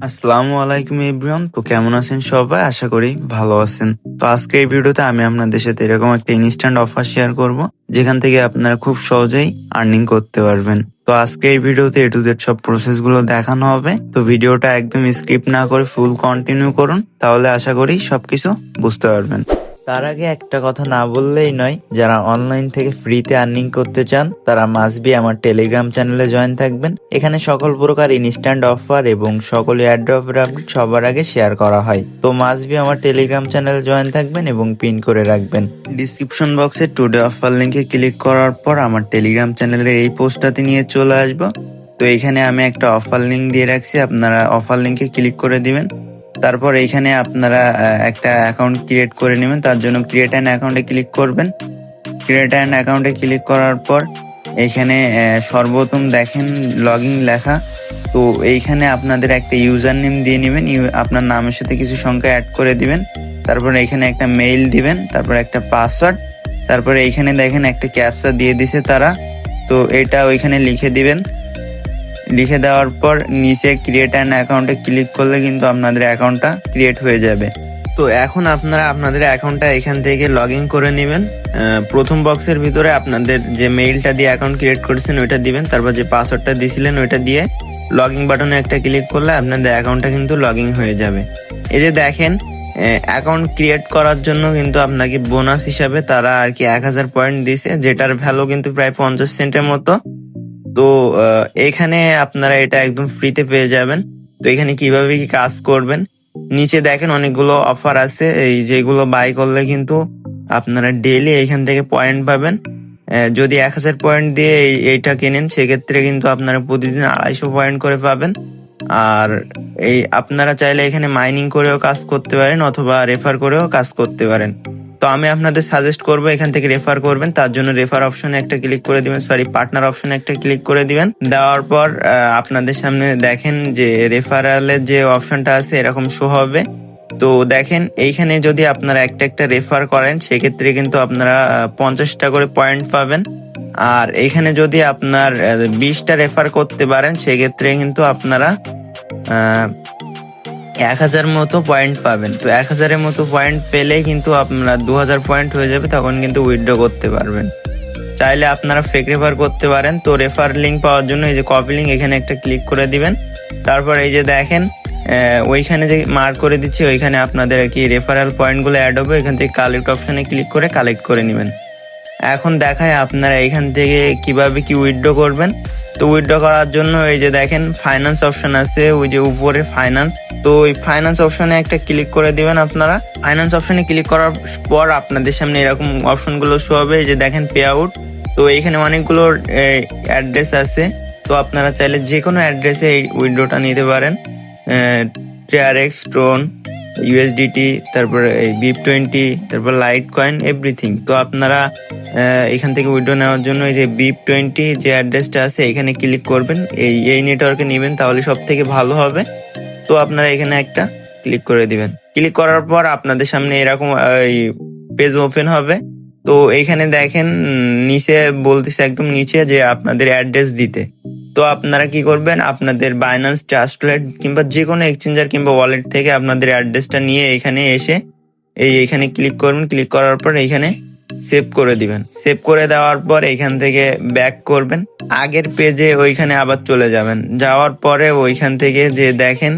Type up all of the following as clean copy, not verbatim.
আসসালামু আলাইকুম এভরিওয়ান। তো কেমন আছেন সবাই? আশা করি ভালো আছেন। তো আজকে এই ভিডিওতে আমি আপনাদের সাথে এরকম একটা ইনস্ট্যান্ট অফার শেয়ার করব, যেখান থেকে আপনারা খুব সহজেই আর্নিং করতে পারবেন। তো আজকে এই ভিডিওতে এ টু জেড সব প্রসেস গুলো দেখানো হবে। তো ভিডিওটা একদম স্কিপ না করে ফুল কন্টিনিউ করুন, তাহলে আশা করি সবকিছু বুঝতে পারবেন। তার আগে একটা কথা না বললেই নয়, যারা অনলাইন থেকে ফ্রিতে আর্নিং করতে চান তারা মাস্ট বি আমার টেলিগ্রাম চ্যানেলে জয়েন থাকবেন। এখানে সকল প্রকার ইনস্ট্যান্ট অফার এবং সকল এয়ারড্রপের আপডেট সবার আগে শেয়ার করা হয়। তো মাস্ট বি আমার টেলিগ্রাম চ্যানেলে জয়েন থাকবেন এবং পিন করে রাখবেন। ডিসক্রিপশন বক্সে টুডে অফার লিঙ্কে ক্লিক করার পর আমার টেলিগ্রাম চ্যানেলের এই পোস্টটাতে নিয়ে চলে আসবো। তো এখানে আমি একটা অফার লিঙ্ক দিয়ে রাখছি, আপনারা অফার লিঙ্কে ক্লিক করে দিবেন। তারপর এখানে আপনারা একটা অ্যাকাউন্ট ক্রিয়েট করে নেবেন। তার জন্য ক্রিয়েট অ্যান অ্যাকাউন্টে ক্লিক করবেন। ক্রিয়েট অ্যান অ্যাকাউন্টে ক্লিক করার পর এখানে সর্বপ্রথম দেখেন লগ ইন লেখা। তো এইখানে আপনাদের একটা ইউজার নেম দিয়ে নেবেন, আপনার নামের সাথে কিছু সংখ্যা অ্যাড করে দিবেন। তারপর এখানে একটা মেইল দিবেন, তারপর একটা পাসওয়ার্ড, তারপরে এইখানে দেখেন একটা ক্যাপচা দিয়ে দিছে তারা। তো এটা ওইখানে লিখে দিবেন। লিখে দেওয়ার পর নিচে ক্রিয়েট অ্যান অ্যাকাউন্টে ক্লিক করলে কিন্তু আপনাদের অ্যাকাউন্টটা ক্রিয়েট হয়ে যাবে। তো এখন আপনারা আপনাদের অ্যাকাউন্টটা এখান থেকে লগ ইন করে নেবেন। প্রথম বক্সের ভিতরে আপনাদের যে মেইলটা দিয়ে অ্যাকাউন্ট ক্রিয়েট করেছেন ওইটা দিবেন, তারপর যে পাসওয়ার্ডটা দিয়েছিলেন ওইটা দিয়ে লগ ইন বাটনে একটা ক্লিক করলে আপনাদের অ্যাকাউন্টটা কিন্তু লগ ইন হয়ে যাবে। এই যে দেখেন অ্যাকাউন্ট ক্রিয়েট করার জন্য কিন্তু আপনাকে বোনাস হিসাবে তারা আর কি 1000 পয়েন্ট দিছে, যেটার ভ্যালু কিন্তু প্রায় 50 সেন্টের মতো। তো এখানে আপনারা এটা একদম ফ্রিতে পেয়ে যাবেন। তো এখানে কিভাবে কি কাজ করবেন, নিচে দেখেন অনেকগুলো অফার আছে, এই যেগুলো বাই করলে কিন্তু আপনারা ডেইলি এখান থেকে পয়েন্ট পাবেন। যদি 1000 পয়েন্ট দিয়ে এইটা কেনেন সেক্ষেত্রে কিন্তু আপনারা প্রতিদিন 250 পয়েন্ট করে পাবেন। আর এই আপনারা চাইলে এখানে মাইনিং করেও কাজ করতে পারেন অথবা রেফার করেও কাজ করতে পারেন। তো আমি আপনাদের সাজেস্ট করব এখান থেকে রেফার করবেন। তার জন্য রেফার অপশনে একটা ক্লিক করে দিবেন, পার্টনার অপশনে একটা ক্লিক করে দিবেন। দেওয়ার পর আপনাদের সামনে দেখেন যে রেফারেলের যে অপশনটা আছে এরকম শো হবে। তো দেখেন এইখানে যদি আপনারা একটা একটা রেফার করেন সেক্ষেত্রে কিন্তু আপনারা 50টা করে পয়েন্ট পাবেন। আর এখানে যদি আপনার 20টা রেফার করতে পারেন সেক্ষেত্রে কিন্তু আপনারা 1000 মতো পয়েন্ট পাবেন। তো 1000-এর মতো পয়েন্ট পেলে কিন্তু আপনারা 2000 পয়েন্ট হয়ে যাবে, তখন কিন্তু উইথড্র করতে পারবেন। চাইলে আপনারা ফেক রেফার করতে পারেন। তো রেফার লিঙ্ক পাওয়ার জন্য এই যে কপি লিঙ্ক এখানে একটা ক্লিক করে দিবেন। তারপর এই যে দেখেন ওইখানে যে মার্ক করে দিচ্ছি ওইখানে আপনাদের আর কি রেফারেল পয়েন্টগুলো অ্যাড হবে। এখান থেকে কালেক্ট অপশনে ক্লিক করে কালেক্ট করে নেবেন। এখন দেখায় আপনারা এখান থেকে কিভাবে কি উইথড্র করবেন। তো উইথড্র করার জন্য এই যে দেখেন ফাইন্যান্স অপশন আছে, ওই যে উপরে ফাইন্যান্স। তো ওই ফাইন্যান্স অপশনে একটা ক্লিক করে দিবেন। আপনারা ফাইন্যান্স অপশনে ক্লিক করার পর আপনাদের সামনে এরকম অপশনগুলো শো হবে। এই যে দেখেন পে আউট। তো এইখানে অনেকগুলো অ্যাড্রেস আছে, তো আপনারা চাইলে যে কোনো অ্যাড্রেসে এই উইথড্রটা নিতে পারেন। TRX, ট্রোন, USDT, তারপর এই BIP20, তারপর লাইট কয়েন, এভরিথিং। তো আপনারা এখান থেকে উইথড্র নেওয়ার জন্য এই যে BIP20 যে অ্যাড্রেসটা আছে এখানে ক্লিক করবেন। এই নেটওয়ার্কে নেবেন, তাহলে সব থেকে ভালো হবে। তো আপনারা এখানে একটা ক্লিক করে দিবেন। ক্লিক করার পর আপনাদের সামনে এরকম পেজ ওপেন হবে। তো এইখানে দেখেন নিচে বলতেছে একদম নিচে যে আপনাদের অ্যাড্রেস দিতে। তো আপনারা কি করবেন, আপনাদের বাইন্যান্স, ট্রাস্টলেট কিংবা যে কোনো এক্সচেঞ্জার কিংবা ওয়ালেট থেকে আপনাদের অ্যাড্রেসটা নিয়ে এখানে এসে এইখানে ক্লিক করবেন। ক্লিক করার পর এইখানে সেভ করে দিবেন। সেভ করে দেওয়ার পর এখান থেকে ব্যাক করবেন, আগের পেজে ওইখানে আবার চলে যাবেন। যাওয়ার পরে ওইখান থেকে যে দেখেন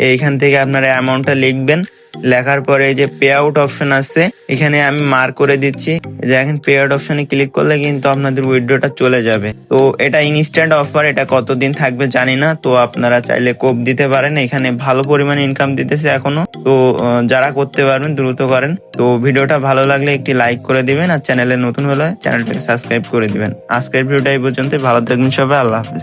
এইখান থেকে আপনারা অ্যামাউন্টটা লিখবেন। লেখার পরে এই যে পে আউট অপশন আছে এখানে আমি মার্ক করে দিচ্ছি। দেখেন পে আউট অপশনে ক্লিক করলে কিন্তু আপনাদের উইথড্রটা চলে যাবে। তো এটা ইনস্ট্যান্ট অফার, এটা কতদিন থাকবে জানি না। তো আপনারা চাইলে কোপ দিতে পারেন, এখানে ভালো পরিমাণে ইনকাম দিতেছে এখনো। তো যারা করতে পারবেন দ্রুত করেন। তো ভিডিওটা ভালো লাগলে একটি লাইক করে দিবেন, আর চ্যানেলে নতুন হলে চ্যানেলটাকে সাবস্ক্রাইব করে দিবেন। আজকের ভিডিওটা এই পর্যন্ত। ভালো থাকবেন সবাই, আল্লাহ হাফেজ।